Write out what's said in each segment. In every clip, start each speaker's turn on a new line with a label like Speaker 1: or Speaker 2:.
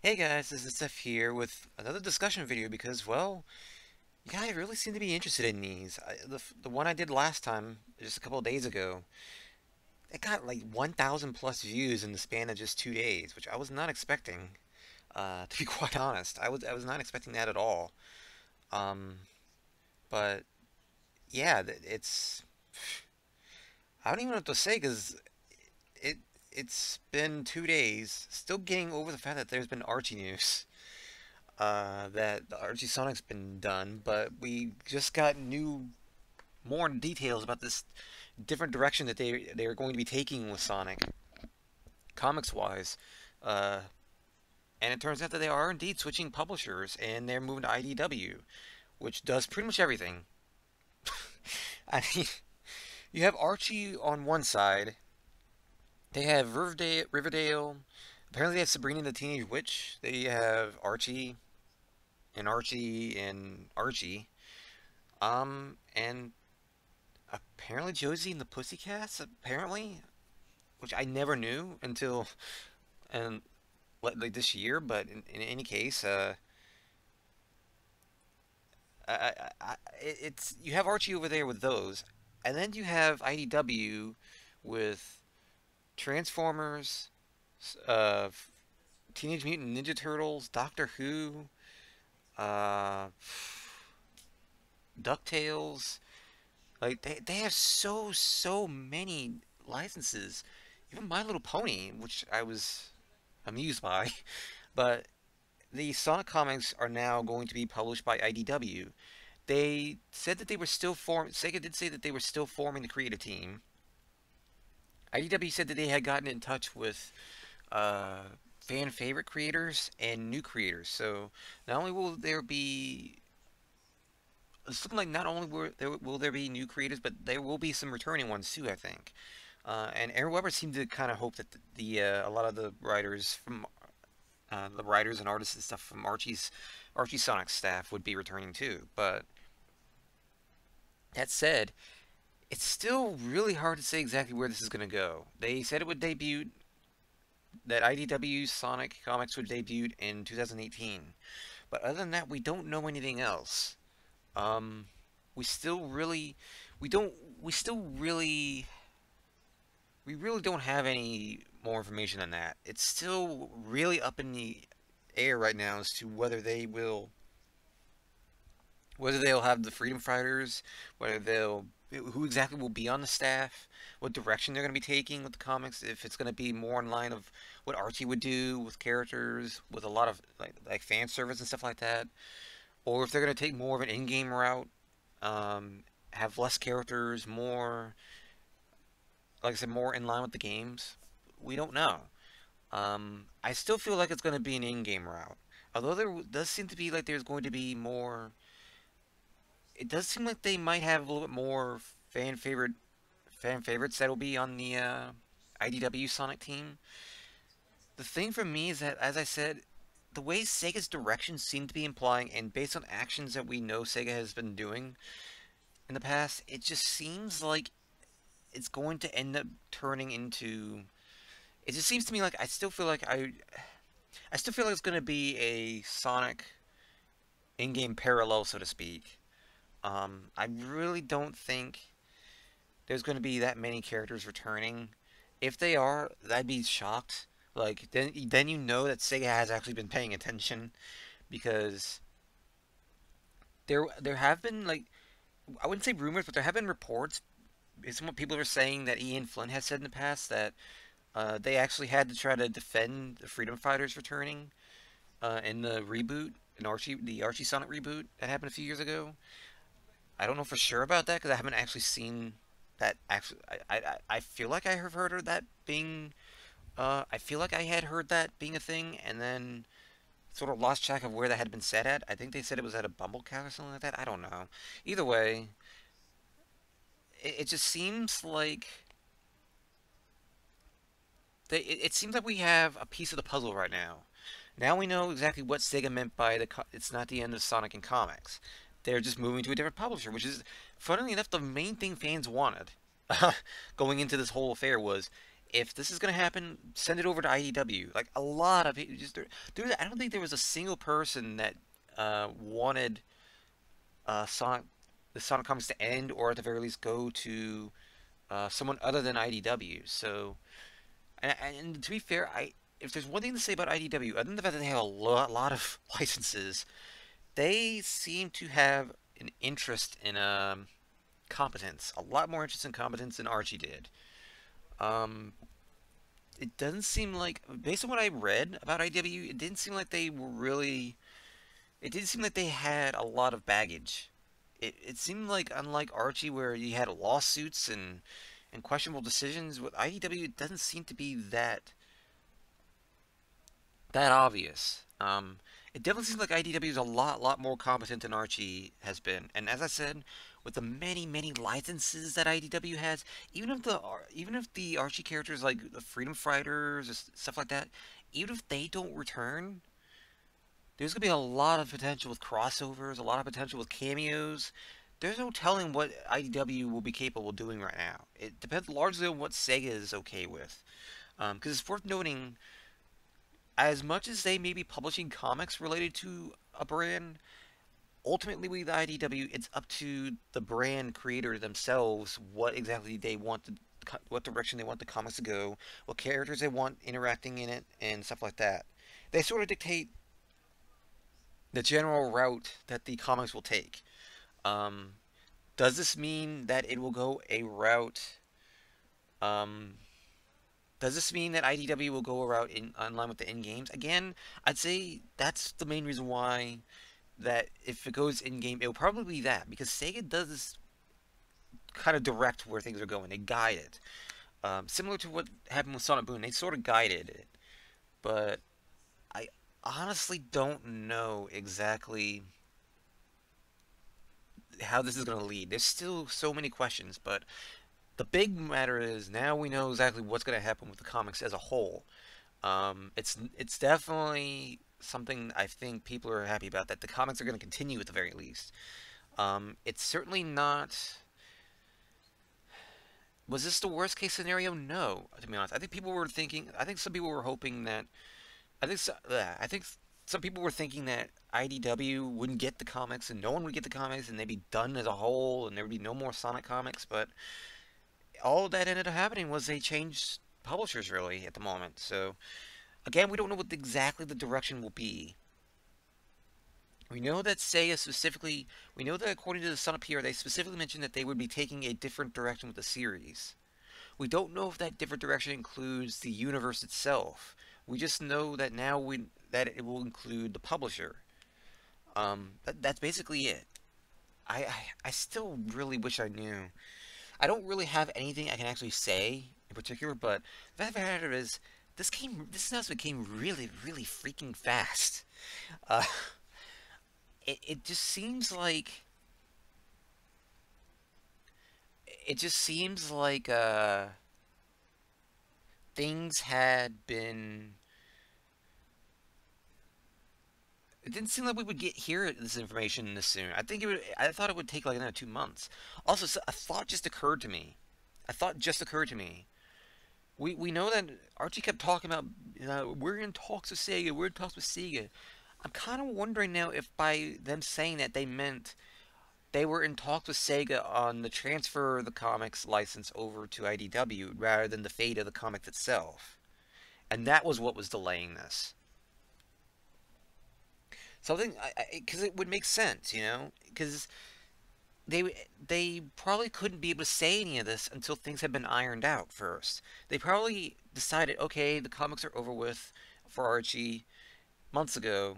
Speaker 1: Hey guys, this is Steph here with another discussion video because, well, you guys really seem to be interested in these. The one I did last time, just a couple of days ago, it got like 1,000 plus views in the span of just 2 days, which I was not expecting. To be quite honest, I was not expecting that at all. Um, but yeah, I don't even know what to say because it it's been 2 days, still getting over the fact that there's been Archie news. That the Archie Sonic's been done, but we just got more details about this different direction that they are going to be taking with Sonic, comics wise. Uh, and it turns out that they are indeed switching publishers, and they're moving to IDW, which does pretty much everything. I mean, you have Archie on one side. They have Riverdale. Apparently, they have Sabrina the Teenage Witch. They have Archie and Archie and Archie. And apparently Josie and the Pussycats, apparently, which I never knew until and like this year. But in any case, it's you have Archie over there with those, and then you have IDW with Transformers, uh, Teenage Mutant Ninja Turtles, Doctor Who, uh, DuckTales. Like they have so many licenses. Even My Little Pony, which I was amused by. But the Sonic comics are now going to be published by IDW. They said that they were still Sega did say that they were still forming the creative team. IDW said that they had gotten in touch with uh, fan favorite creators and new creators. So not only will there be something like not only will there be new creators, but there will be some returning ones too, I think. And Aaron Weber seemed to kind of hope that a lot of the writers and artists and stuff from Archie Sonic staff would be returning too. But that said, it's still really hard to say exactly where this is going to go. They said it would debut that IDW Sonic comics would debut in 2018, but other than that, we don't know anything else. Um, we still really, we don't, we still really we really don't have any more information on that. It's still really up in the air right now as to whether they'll have the Freedom Fighters, who exactly will be on the staff, what direction they're going to be taking with the comics, if it's going to be more in line of what Archie would do with characters, with a lot of like fan service and stuff like that, or if they're going to take more of an in-game route, have less characters, more like I said, more in line with the games. We don't know. I still feel like it's going to be an in-game route. Although does seem to be like there's going to be more. It does seem like they might have a little bit more fan favorite fan favorites that'll be on the IDW Sonic team. The thing for me is that, as I said, the way Sega's directions seem to be implying, and based on actions that we know Sega has been doing in the past, it just seems like it's going to end up turning into. It just seems to me like I still feel like it's going to be a Sonic in-game parallel, so to speak. I really don't think there's going to be that many characters returning. If they are, I'd be shocked. Like then you know that Sega has actually been paying attention because there have been like I wouldn't say rumors, but there have been reports. Some what people are saying that Ian Flynn has said in the past that they actually had to try to defend the Freedom Fighters returning in the reboot, the Archie Sonic reboot that happened a few years ago. I don't know for sure about that because I haven't actually seen that. Actually, I feel like I have heard of that being. I feel like I had heard that being a thing, and then sort of lost track of where that had been said at. I think they said it was at a Bumblecast or something like that. I don't know. Either way, it just seems like it seems like we have a piece of the puzzle right now. Now we know exactly what Sega meant by it's not the end of Sonic and comics. They're just moving to a different publisher, which is, funnily enough, the main thing fans wanted going into this whole affair was if this is gonna happen, send it over to IDW. Like a lot of it, just I don't think there was a single person that wanted Sonic the Sonic comics to end, or at the very least go to someone other than IDW. So, and to be fair, I if there's one thing to say about IDW, other than the fact that they have lot of licenses, they seem to have an interest in competence, a lot more interest in competence than Archie did. Um, it doesn't seem like, based on what I read about IDW, it didn't seem like they were really. It didn't seem like they had a lot of baggage. It seemed like, unlike Archie, where you had lawsuits and questionable decisions, with IDW, it doesn't seem to be that obvious. It definitely seems like IDW is a lot more competent than Archie has been. And as I said, with the many licenses that IDW has, even if the Archie characters like the Freedom Fighters or stuff like that, even if they don't return, there's gonna be a lot of potential with crossovers, a lot of potential with cameos. There's no telling what IDW will be capable of doing right now. It depends largely on what Sega is okay with. Because it's worth noting, as much as they may be publishing comics related to a brand, ultimately with IDW, it's up to the brand creator themselves what exactly they want what direction they want the comics to go, what characters they want interacting in it, and stuff like that. They sort of dictate the general route that the comics will take. Um, does this mean that it will go a route? Um, does this mean that IDW will go a route in line with the in games? Again, I'd say that's the main reason why that if it goes in game, it'll probably be that because Sega does kind of direct where things are going. They guide it, similar to what happened with Sonic Boom. They sort of guided it, but I honestly don't know exactly how this is going to lead. There's still so many questions, but the big matter is now we know exactly what's going to happen with the comics as a whole. It's definitely something I think people are happy about, that the comics are going to continue at the very least. It's certainly not. Was this the worst case scenario? No, to be honest. I think people were thinking. I think some people were hoping that. I think some people were thinking that IDW wouldn't get the comics and no one would get the comics and they'd be done as a whole and there would be no more Sonic comics. But all that ended up happening was they changed publishers really at the moment. So again, we don't know what exactly the direction will be. We know that Seiya specifically, we know that according to the Sun Up here, they specifically mentioned that they would be taking a different direction with the series. We don't know if that different direction includes the universe itself. We just know that that it will include the publisher. That's basically it. I still really wish I knew. I don't really have anything I can actually say in particular, but the fact of the matter is, this announcement came really freaking fast. Uh, it just seems like it just seems like things had been. It didn't seem like we would hear this information this soon. I thought it would take like another 2 months. Also, a thought just occurred to me. A thought just occurred to me. We know that Archie kept talking about, we're in talks with Sega. We're in talks with Sega. I'm kind of wondering now if by them saying that they meant they were in talks with Sega on the transfer of the comics license over to IDW rather than the fate of the comics itself. And that was what was delaying this. Something, because it would make sense, because they probably couldn't be able to say any of this until things had been ironed out first. They probably decided, okay, the comics are over with for Archie months ago,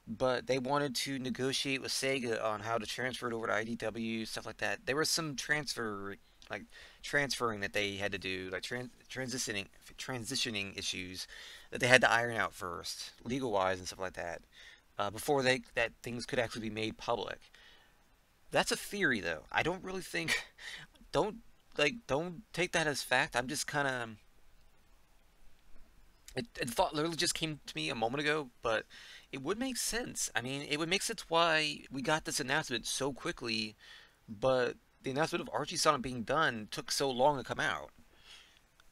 Speaker 1: but they wanted to negotiate with Sega on how to transfer it over to IDW, stuff like that. There was some like transferring that they had to do, like transitioning issues that they had to iron out first, legal wise and stuff like that, before that things could actually be made public. That's a theory, though. I don't really think. Don't don't take that as fact. I'm just kind of. It thought literally just came to me a moment ago, but it would make sense. I mean, it would make sense why we got this announcement so quickly, but the announcement of Archie Sonic being done took so long to come out.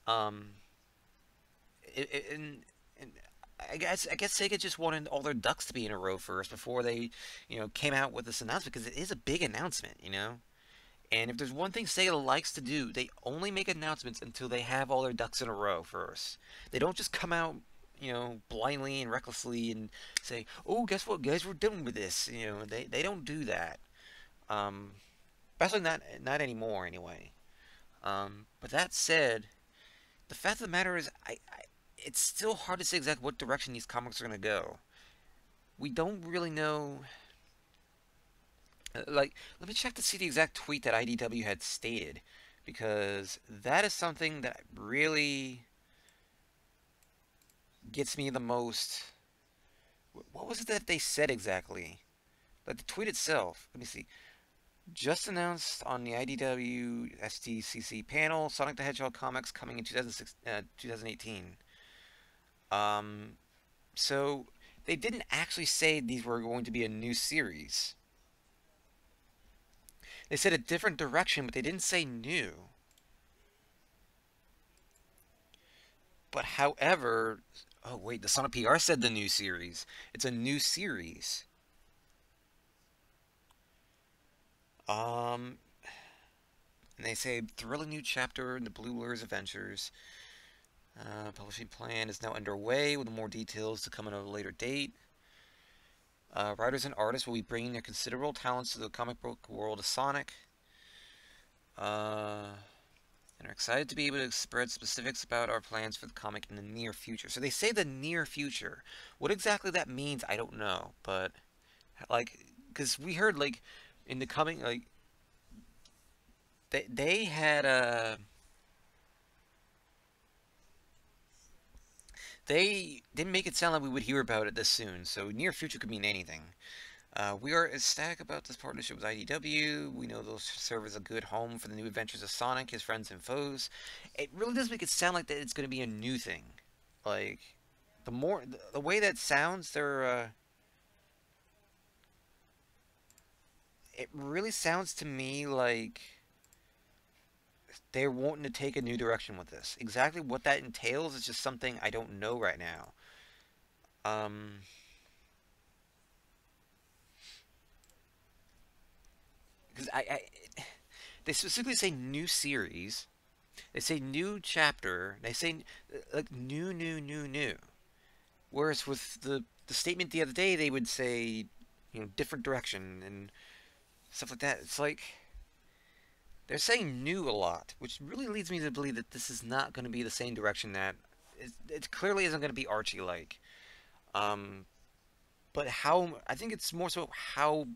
Speaker 1: Um, And I guess Sega just wanted all their ducks to be in a row first before they, came out with this announcement because it is a big announcement. And if there's one thing Sega likes to do, they only make announcements until they have all their ducks in a row first. They don't just come out, blindly and recklessly and say, "Oh, guess what, guys? We're done with this." They don't do that. Um, Especially not anymore, anyway. But that said, the fact of the matter is, it's still hard to say exactly what direction these comics are gonna go. We don't really know. Like, let me check to see the exact tweet that IDW had stated, because that is something that really gets me the most. What was it that they said exactly? Like the tweet itself. Let me see. Just announced on the IDW SDCC panel, Sonic the Hedgehog comics coming in 2018. Um, so they didn't actually say these were going to be a new series. They said a different direction, but they didn't say new. But however, oh wait, the Sonic PR said the new series. It's a new series. Um, and they say thrilling new chapter in the Blue Lures adventures. Publishing plan is now underway with more details to come at a later date. Writers and artists will be bringing their considerable talents to the comic book world of Sonic. And are excited to be able to spread specifics about our plans for the comic in the near future. So they say the near future. What exactly that means, I don't know. But, like, because we heard, like, in the coming, like, they had they didn't make it sound like we would hear about it this soon. So near future could mean anything. We are ecstatic about this partnership with IDW. We know they'll serve as a good home for the new adventures of Sonic, his friends and foes. It really does make it sound like that it's going to be a new thing. Like, the way that sounds, it really sounds to me like they're wanting to take a new direction with this. Exactly what that entails is just something I don't know right now. Um, because they specifically say new series. They say new chapter. They say like new, new, new, new. Whereas with the statement the other day, they would say, different direction and stuff like that. It's like they're saying new a lot, which really leads me to believe that this is not going to be the same direction that it clearly isn't going to be Archie like. Um, but how I think it's more so how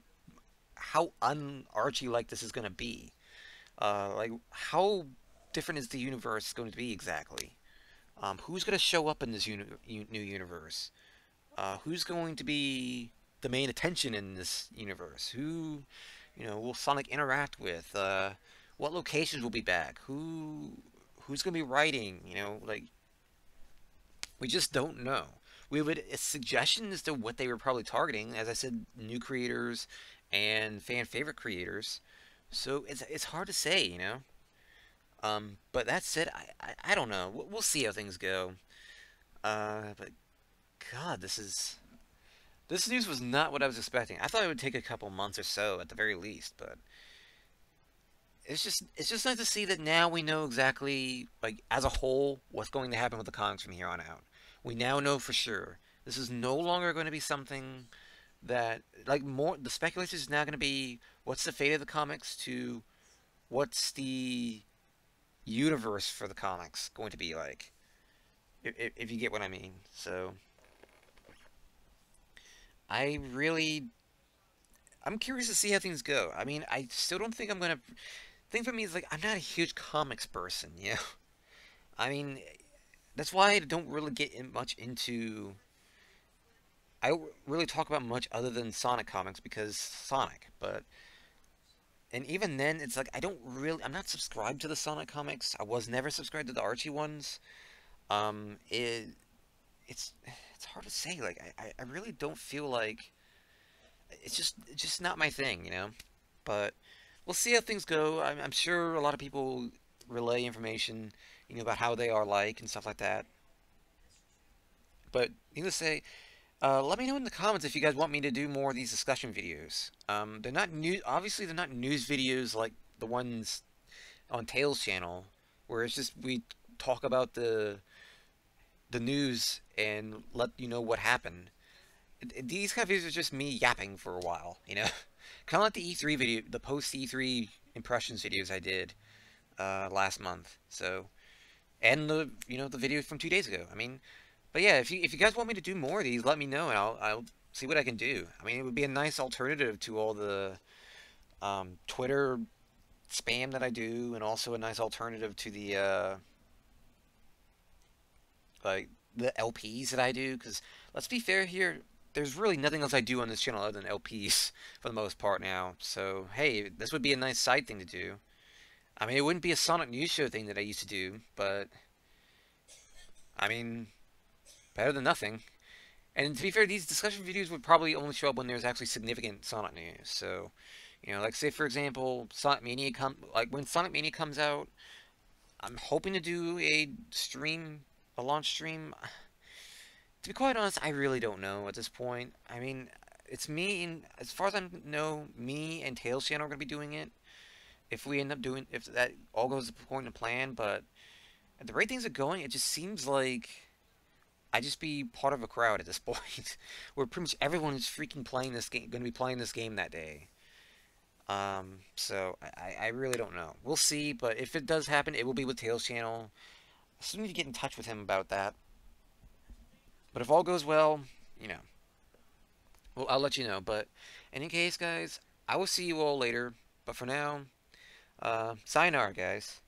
Speaker 1: un Archie like this is going to be. Like how different is the universe going to be exactly? Who's going to show up in this new universe? Who's going to be the main attention in this universe? Who will Sonic interact with? What locations will be back? Who's going to be writing? Like we just don't know. We have a suggestion as to what they were probably targeting. As I said, new creators and fan favorite creators. So it's hard to say. But that said, I don't know. We'll see how things go. But God, this news was not what I was expecting. I thought it would take a couple months or so at the very least, but it's just nice to see that now we know exactly, like, as a whole, what's going to happen with the comics from here on out. We now know for sure. This is no longer going to be something that, like, more the speculation is now going to be what's the fate of the comics to what's the universe for the comics going to be like, if you get what I mean. So I really I'm curious to see how things go. I mean, I still don't think I'm gonna. Thing for me is like I'm not a huge comics person. I mean, that's why I don't really get much into. I don't really talk about much other than Sonic comics because Sonic. But and even then, it's like I don't really. I'm not subscribed to the Sonic comics. I was never subscribed to the Archie ones. Um, it it's hard to say. Like I really don't feel like it's just not my thing. But we'll see how things go. I'm sure a lot of people relay information, about how they are like and stuff like that. But needless to say, let me know in the comments if you guys want me to do more of these discussion videos. They're not new. Obviously, they're not news videos like the ones on Tails' channel, where it's just we talk about the news and let you know what happened. These kind of videos are just me yapping for a while, you know, kind of like the E3 video, the post E3 impressions videos I did last month. So, and the video from 2 days ago. I mean, but yeah, if you guys want me to do more of these, let me know and I'll see what I can do. I mean, it would be a nice alternative to all the Twitter spam that I do, and also a nice alternative to the like the LPs that I do. Because let's be fair here, there's really nothing else I do on this channel other than LPs for the most part now. So hey, this would be a nice side thing to do. I mean, it wouldn't be a Sonic News Show thing that I used to do, but I mean, better than nothing. And to be fair, these discussion videos would probably only show up when there's actually significant Sonic news. So, like say for example, like when Sonic Mania comes out, I'm hoping to do a launch stream. To be quite honest, I really don't know at this point. I mean, it's me and as far as I know, me and Tails channel are gonna be doing it. If that all goes according to plan, but at the rate things are going, it just seems like I just be part of a crowd at this point, where pretty much everyone is freaking playing this game, going to be playing this game that day. So I really don't know. We'll see, but if it does happen, it will be with Tails channel. I still need to get in touch with him about that. But if all goes well, you know, well, I'll let you know. But in any case, guys, I will see you all later. But for now, sayonara, guys.